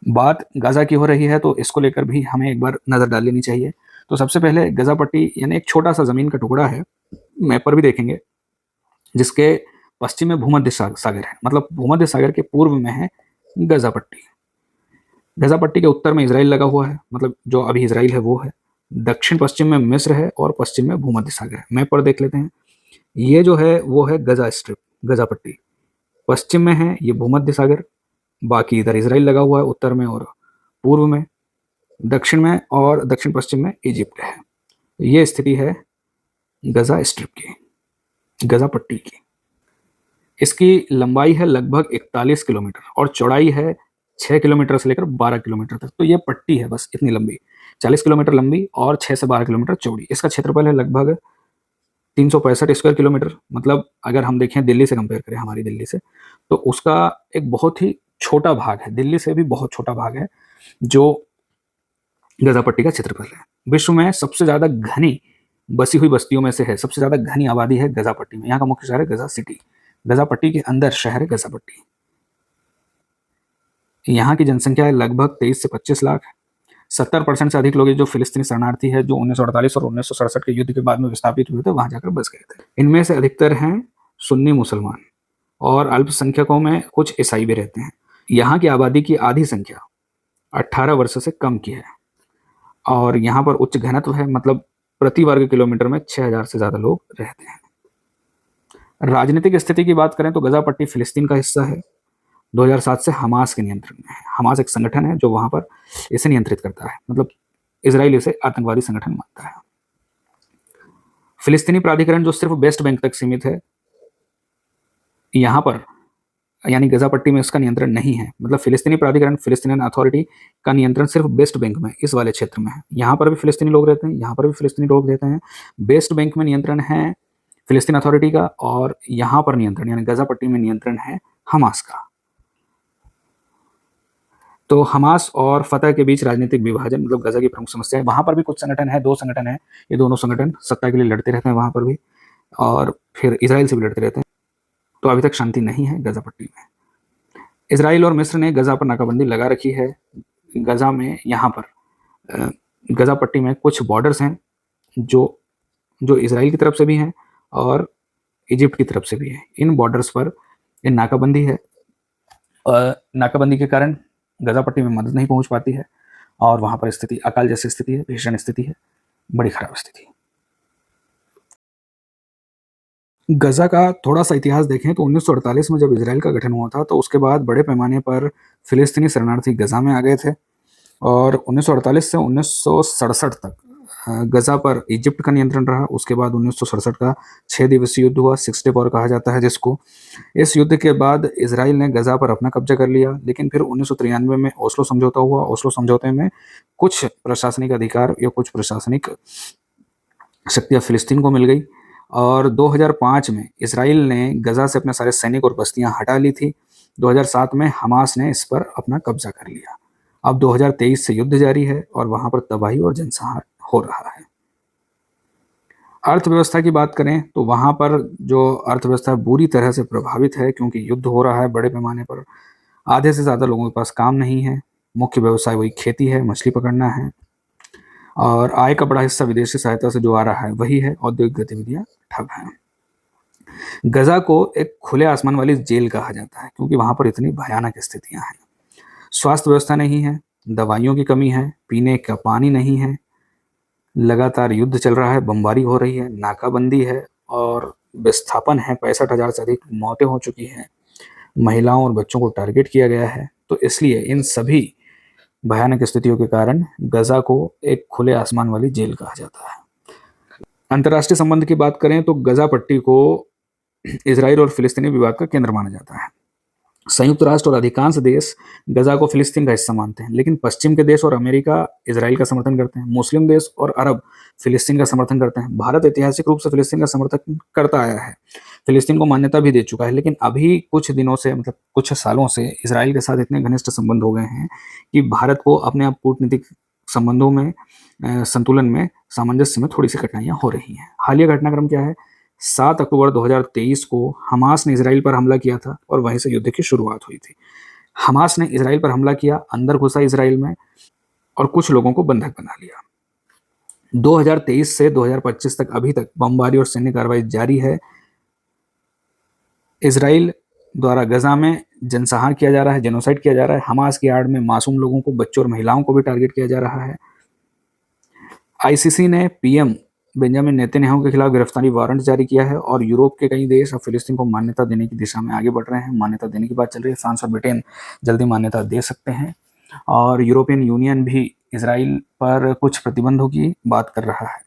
बात गाज़ा की हो रही है तो इसको लेकर भी हमें एक बार नज़र डाल लेनी चाहिए। तो सबसे पहले गाज़ा पट्टी यानी एक छोटा-सा ज़मीन का टुकड़ा है, मैप पर भी देखेंगे, जिसके पश्चिम में भूमध्य सागर है, मतलब भूमध्य सागर के पूर्व में है गाज़ा पट्टी। गाज़ा पट्टी के उत्तर में इज़राइल लगा हुआ है, मतलब जो अभी इज़राइल है वो है। दक्षिण-पश्चिम में मिस्र है और पश्चिम में भूमध्य सागर है। मैप पर देख लेते हैं। ये जो है वो है गाज़ा स्ट्रिप, गाज़ा पट्टी। पश्चिम में है ये भूमध्य सागर, बाकी इधर इज़राइल लगा हुआ है उत्तर में और पूर्व में। दक्षिण में और दक्षिण-पश्चिम में इजिप्ट है। ये स्थिति है गाज़ा स्ट्रिप की, गाज़ा पट्टी की। इसकी लंबाई है लगभग 41 किलोमीटर और चौड़ाई है 6 किलोमीटर से लेकर 12 किलोमीटर तक। तो ये पट्टी है बस इतनी लंबी, 40 किलोमीटर लंबी और 6 से 12 किलोमीटर चौड़ी। इसका क्षेत्रफल है लगभग 365 स्क्वायर किलोमीटर। मतलब अगर हम देखें दिल्ली से कंपेयर करें, हमारी दिल्ली से, तो उसका एक बहुत ही छोटा भाग है, दिल्ली से भी बहुत छोटा भाग है, जो गाज़ा पट्टी का क्षेत्रफल है। विश्व में सबसे ज़्यादा घनी बसी हुई बस्तियों में से है, सबसे ज़्यादा घनी आबादी है गाज़ा पट्टी में। यहाँ का मुख्य शहर है गाज़ा सिटी। गाज़ा पट्टी के अंदर शहर है गाज़ा पट्टी। यहाँ की जनसंख्या है लगभग 23 से 25 लाख। 70% से अधिक लोग जो फिलिस्तीनी शरणार्थी है, जो 1948 और 1967 के युद्ध के बाद में विस्थापित हुए थे, वहाँ जाकर बस गए थे। इनमें से अधिकतर हैं सुन्नी मुसलमान और अल्पसंख्यकों में कुछ ईसाई भी रहते हैं। यहाँ की आबादी की आधी संख्या 18 वर्ष से कम की है और यहाँ पर उच्च घनत्व है, मतलब प्रति वर्ग किलोमीटर में 6000 से ज़्यादा लोग रहते हैं। राजनीतिक स्थिति की बात करें तो गाज़ा पट्टी फिलिस्तीन का हिस्सा है। 2007 से हमास के नियंत्रण में है। हमास एक संगठन है जो वहाँ पर इसे नियंत्रित करता है, मतलब इज़राइल इसे आतंकवादी संगठन मानता है। फिलिस्तीनी प्राधिकरण जो सिर्फ वेस्ट बैंक तक सीमित है, यहाँ पर यानी गाज़ा पट्टी में इसका नियंत्रण नहीं है। मतलब फिलिस्तीनी प्राधिकरण, फिलिस्तीनियन अथॉरिटी का नियंत्रण सिर्फ वेस्ट बैंक में, इस वाले क्षेत्र में है। यहाँ पर भी फिलिस्तीनी लोग रहते हैं, यहाँ पर भी फिलिस्तीनी लोग रहते हैं। वेस्ट बैंक में नियंत्रण है फिलिस्तीन अथॉरिटी का और यहाँ पर नियंत्रण यानी गाज़ा पट्टी में नियंत्रण है हमास का। तो हमास और फतह के बीच राजनीतिक विभाजन मतलब गाज़ा की प्रमुख समस्या है। वहाँ पर भी कुछ संगठन है, 2 संगठन है। ये दोनों संगठन सत्ता के लिए लड़ते रहते हैं वहाँ पर भी और फिर इज़राइल से भी लड़ते रहते हैं। तो अभी तक शांति नहीं है गाज़ा पट्टी में। इज़राइल और मिस्र ने गाज़ा पर नाकाबंदी लगा रखी है। गाज़ा में यहाँ पर गाज़ा पट्टी में कुछ बॉर्डर्स हैं जो जो इज़राइल की तरफ से भी हैं और इजिप्ट की तरफ से भी हैं। इन बॉर्डर्स पर ये नाकाबंदी है। नाकाबंदी के कारण गाज़ा पट्टी में मदद नहीं पहुंच पाती है और वहाँ पर स्थिति अकाल जैसी स्थिति है, भीषण स्थिति है, बड़ी खराब स्थिति। गाज़ा का थोड़ा-सा इतिहास देखें तो 1948 में जब इज़राइल का गठन हुआ था, तो उसके बाद बड़े पैमाने पर फ़िलिस्तीनी शरणार्थी गाज़ा में आ गए थे और 1948 से 1967 तक गाज़ा पर इजिप्ट का नियंत्रण रहा। उसके बाद 1967 का 6 दिवसीय युद्ध हुआ, सिक्स डे वॉर कहा जाता है जिसको। इस युद्ध के बाद इज़राइल ने गाज़ा पर अपना कब्जा कर लिया, लेकिन फिर 1993 में ओस्लो समझौता हुआ। ओस्लो समझौते में कुछ प्रशासनिक अधिकार या कुछ प्रशासनिक शक्तियाँ फ़िलिस्तीन को मिल गई और 2005 में इज़राइल ने गाज़ा से अपने सारे सैनिक और बस्तियाँ हटा ली थी। 2007 में हमास ने इस पर अपना कब्जा कर लिया। अब 2023 से युद्ध जारी है और वहाँ पर तबाही और जनसंहार हो रहा है। अर्थव्यवस्था की बात करें तो वहाँ पर जो अर्थव्यवस्था बुरी तरह से प्रभावित है क्योंकि युद्ध हो रहा है बड़े पैमाने पर। आधे से ज़्यादा लोगों के पास काम नहीं है। मुख्य व्यवसाय वही खेती है, मछली पकड़ना है और आय का बड़ा हिस्सा विदेशी सहायता से जो आ रहा है वही है। औद्योगिक गतिविधियाँ ठप हैं। गाज़ा को एक खुले आसमान वाली जेल कहा जाता है क्योंकि वहाँ पर इतनी भयानक स्थितियाँ हैं। स्वास्थ्य व्यवस्था नहीं है, दवाइयों की कमी है, पीने का पानी नहीं है, लगातार युद्ध चल रहा है, बमबारी हो रही है, नाकाबंदी है और विस्थापन है। 65,000 से अधिक मौतें हो चुकी हैं। महिलाओं और बच्चों को टारगेट किया गया है। तो इसलिए इन सभी भयानक स्थितियों के कारण गाज़ा को एक खुले आसमान वाली जेल कहा जाता है। अंतर्राष्ट्रीय संबंध की बात करें तो गाज़ा पट्टी को इज़राइल और फिलिस्तीनी विवाद का केंद्र माना जाता है। संयुक्त राष्ट्र और अधिकांश देश गाज़ा को फिलिस्तीन का हिस्सा मानते हैं, लेकिन पश्चिम के देश और अमेरिका इजराइल का समर्थन करते हैं। मुस्लिम देश और अरब फिलिस्तीन का समर्थन करते हैं। भारत ऐतिहासिक रूप से फिलिस्तीन का समर्थन करता आया है, फिलिस्तीन को मान्यता भी दे चुका है, लेकिन अभी कुछ दिनों से मतलब कुछ सालों से इजराइल के साथ इतने घनिष्ठ संबंध हो गए हैं कि भारत को अपने आप कूटनीतिक संबंधों में संतुलन में सामंजस्य में थोड़ी सी कठिनाइयां हो रही हैं। हालिया घटनाक्रम क्या है? 7 अक्टूबर 2023 को हमास ने इजराइल पर हमला किया था और वहीं से युद्ध की शुरुआत हुई थी। हमास ने इसराइल पर हमला किया, अंदर घुसा इसराइल में और कुछ लोगों को बंधक बना लिया। 2023 से 2025 तक अभी तक बमबारी और सैन्य कार्रवाई जारी है। इसराइल द्वारा गजा में जनसंहार किया जा रहा है, जेनोसाइड किया जा रहा है। हमास की आड़ में मासूम लोगों को, बच्चों और महिलाओं को भी टारगेट किया जा रहा है। आईसीसी ने पीएम बेंजामिन नेतन्याहू के खिलाफ गिरफ्तारी वारंट जारी किया है और यूरोप के कई देश अब फिलिस्तीन को मान्यता देने की दिशा में आगे बढ़ रहे हैं। मान्यता देने की बात चल रही है। फ्रांस और ब्रिटेन जल्दी मान्यता दे सकते हैं और यूरोपियन यूनियन भी इसराइल पर कुछ प्रतिबंधों की बात कर रहा है।